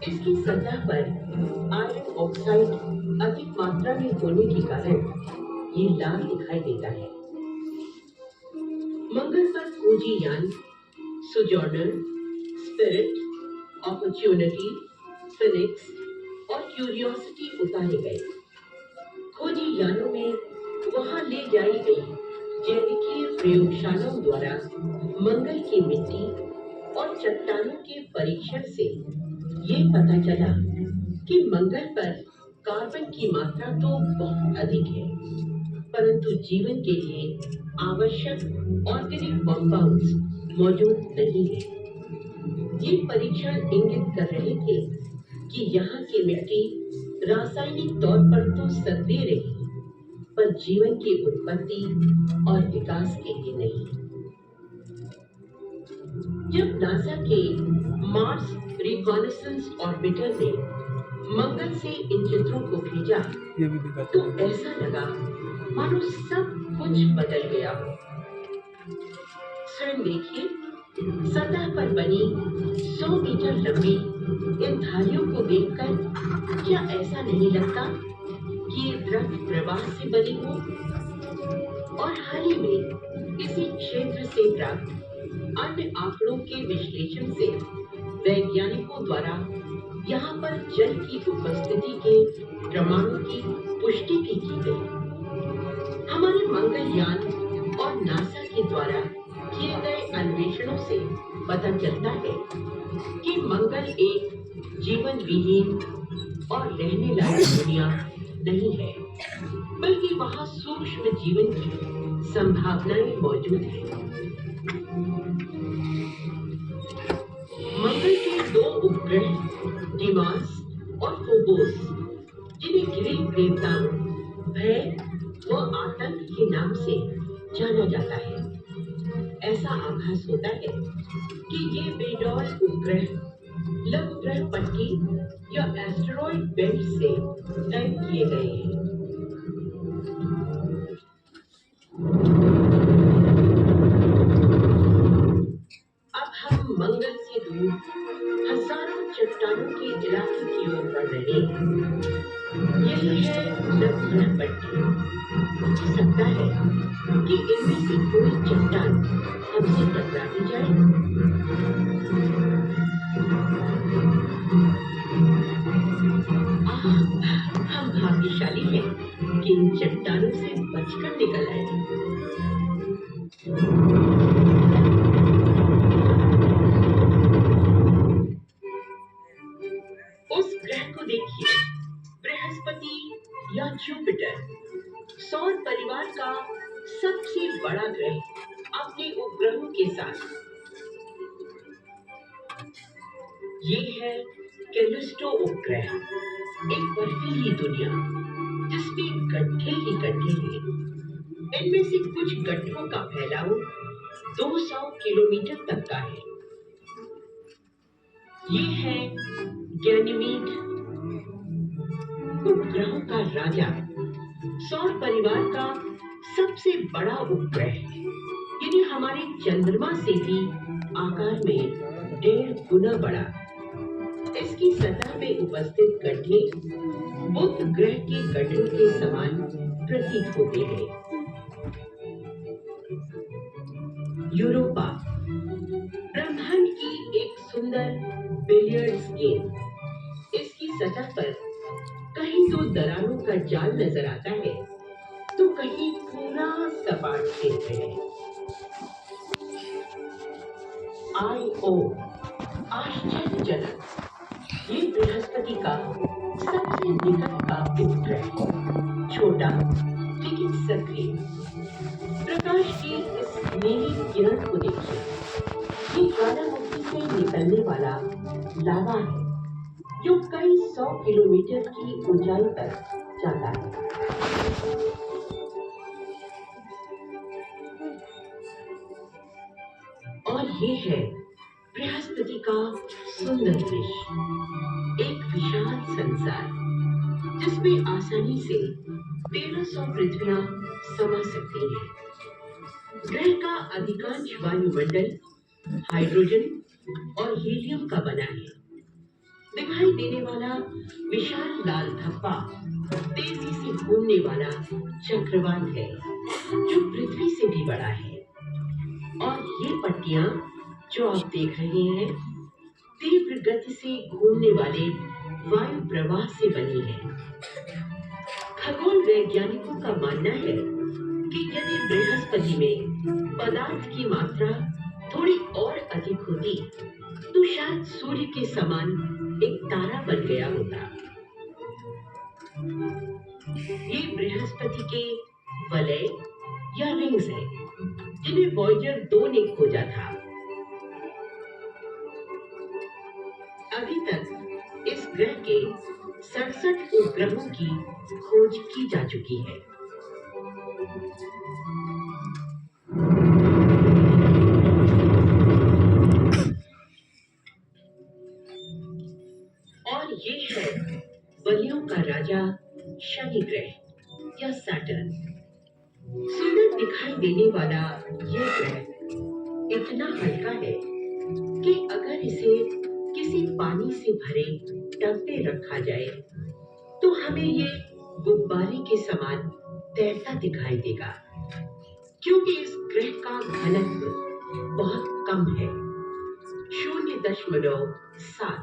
इसकी सतह पर आयरन ऑक्साइड अधिक मात्रा में होने के कारण ये लाल दिखाई देता है। मंगल पर खोजी यान सोजॉर्नर, स्पिरिट, अपॉर्चुनिटी, फिनिक्स और क्यूरियोसिटी उतारे गए। खोजी यानों में वहां ले जाई गई जैविकीय प्रयोगशालाओं द्वारा मंगल की मिट्टी और चट्टानों के परीक्षण से ये पता चला कि मंगल पर कार्बन की मात्रा तो बहुत अधिक है, परंतु जीवन के लिए आवश्यक ऑर्गेनिक कंपाउंड्स मौजूद नहीं है। ये परीक्षण इंगित कर रहे थे कि यहाँ की मिट्टी रासायनिक तौर पर तो सक्रिय रही, पर जीवन की उत्पत्ति और विकास के लिए नहीं। जब नासा के मार्स रिकॉनेसेंस ऑर्बिटर ने मंगल से इन चित्रों को भेजा, तो ऐसा लगा मानो सब कुछ बदल गया हो। स्वयं देखिए, सतह पर बनी 100 मीटर लंबी इन धारियों को देखकर क्या ऐसा नहीं लगता कि ये द्रव प्रवाह से बनी हो? और हाल ही में इसी क्षेत्र से प्राप्त अन्य आंकड़ों के विश्लेषण से वैज्ञानिकों द्वारा यहाँ पर जल की उपस्थिति के प्रमाणों की पुष्टि भी की गई। हमारे मंगलयान और नासा के द्वारा किए गए अन्वेषणों से पता चलता है कि मंगल एक जीवन विहीन और रहने लायक दुनिया नहीं है, बल्कि वहां सूक्ष्म जीवन की संभावनाएं मौजूद हैं। मंगल के 2 उपग्रह डिमास और फोबोस, जिन्हें ग्रीक देवताओं भय व आतंक के नाम से जाना जाता है, ऐसा आभास होता है कि ये बेडौल उपग्रह लघु ग्रह पट्टी या एस्टेरॉइड बेल्ट से तय किए गए हैं। अब हम मंगल से दूर हजारों चट्टानों के इलाके की ओर बढ़ रहे हैं। यही है लघु ग्रह पट्टी। हो सकता है कि इनमें से कोई चट्टान हमसे टकरा भी जाए। हम भाग्यशाली हैं कि इन चट्टानों से बचकर निकल आए। उस ग्रह को देखिए, बृहस्पति या जुपिटर, सौर परिवार का सबसे बड़ा ग्रह अपने उपग्रहों के साथ। ये है कैलिस्टो उपग्रह, एक बर्फीली दुनिया जिसमें गड्ढे ही गड्ढे हैं। इनमें से कुछ गड्ढों का फैलाव 200 किलोमीटर तक का है। ये है गैनीमीड, उपग्रहों का राजा, सौर परिवार का सबसे बड़ा उपग्रह, यानी हमारे चंद्रमा से भी आकार में 1.5 गुना बड़ा। इसकी सतह में उपस्थित गड्ढे बुध ग्रह के गड्ढों के समान प्रतीत होते हैं। यूरोपा, ब्रह्मांड की एक सुंदर बिलियर्ड्स गेम। इसकी सतह पर कहीं तो दरारों का जाल नजर आता है, तो कहीं पूरा सपाट क्षेत्र है। आईओ, आश्चर्यजनक, ये बृहस्पति का सबसे निकट का उपग्रह, छोटा लेकिन सक्रिय। प्रकाश की इस नीली किरण को देखिए, ये ज्वालामुखी से निकलने वाला लावा है जो कई 100 किलोमीटर की ऊंचाई तक जाता है। और ये है बृहस्पति का सुंदर दृश्य, एक विशाल संसार जिसमें आसानी से 1300 पृथ्वियां समा सकती हैं। ग्रह का अधिकांश वायुमंडल हाइड्रोजन और हीलियम का बना है। दिखाई देने वाला विशाल लाल धब्बा तेजी से घूमने वाला चक्रवात है जो पृथ्वी से भी बड़ा है। और ये पट्टियां जो आप देख रहे हैं तीव्र गति से घूमने वाले वायु प्रवाह से बनी है। खगोल वैज्ञानिकों का मानना है कि यदि बृहस्पति में पदार्थ की मात्रा थोड़ी और अधिक होती तो शायद सूर्य के समान एक तारा बन गया होता। ये बृहस्पति के वलय या रिंग्स हैं जिन्हें वॉयेजर 2 ने खोजा था। अभी तक इस ग्रह के 67 उपग्रहों की खोज की जा चुकी है। और ये है बलियों का राजा शनि ग्रह या सैटर्न। सुंदर दिखाई देने वाला यह ग्रह इतना हल्का है कि अगर इसे किसी पानी से भरे टब में रखा जाए तो हमें ये गुब्बारे के समान तैरता दिखाई देगा, क्योंकि इस ग्रह का घनत्व बहुत कम है, 0.7,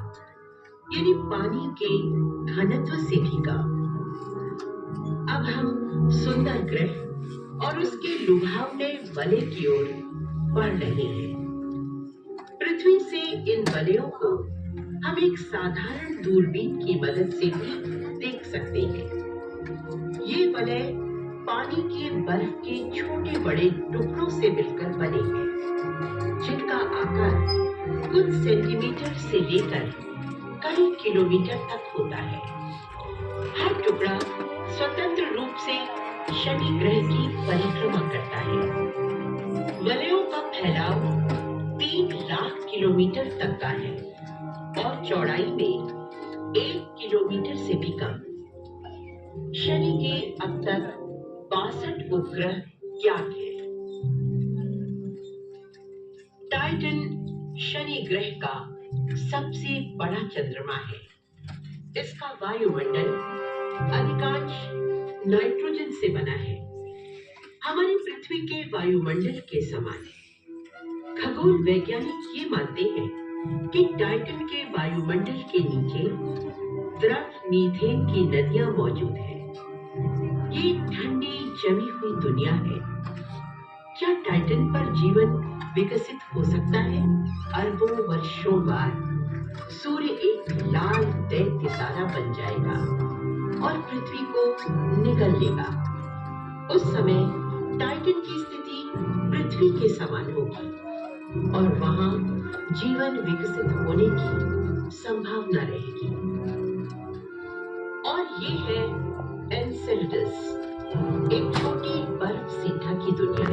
यानी पानी के घनत्व से भी कम। अब हम सुंदर ग्रह और उसके लुभावने वलय की ओर बढ़ रहे हैं। पृथ्वी से इन वलयों को हम एक साधारण दूरबीन की मदद से भी देख सकते हैं। ये वलय पानी के बर्फ के छोटे बड़े टुकड़ों से मिलकर बने हैं, जिनका आकार कुछ सेंटीमीटर से लेकर कई किलोमीटर तक होता है। हर टुकड़ा स्वतंत्र रूप से शनि ग्रह की परिक्रमा करता है। वलयों का फैलाव 3 लाख किलोमीटर तक का है और चौड़ाई में 1 किलोमीटर से भी कम। शनि के अब तक 62 उपग्रह ज्ञात हैं। टाइटन शनि ग्रह का सबसे बड़ा चंद्रमा है। इसका वायुमंडल अधिकांश नाइट्रोजन से बना है, हमारी पृथ्वी के वायुमंडल के समान है। खगोल वैज्ञानिक ये मानते हैं कि टाइटन के वायुमंडल के नीचे द्रव मीथेन की नदियां मौजूद हैं। ये ठंडी जमी हुई दुनिया है। क्या टाइटन पर जीवन विकसित हो सकता है? अरबों वर्षों बाद सूर्य एक लाल दैत्य तारा बन जाएगा और पृथ्वी को निगल लेगा। उस समय टाइटन की स्थिति पृथ्वी के समान होगी और वहां जीवन विकसित होने की संभावना रहेगी। और ये है एनसेलेडस, एक छोटी बर्फ से ढकी दुनिया।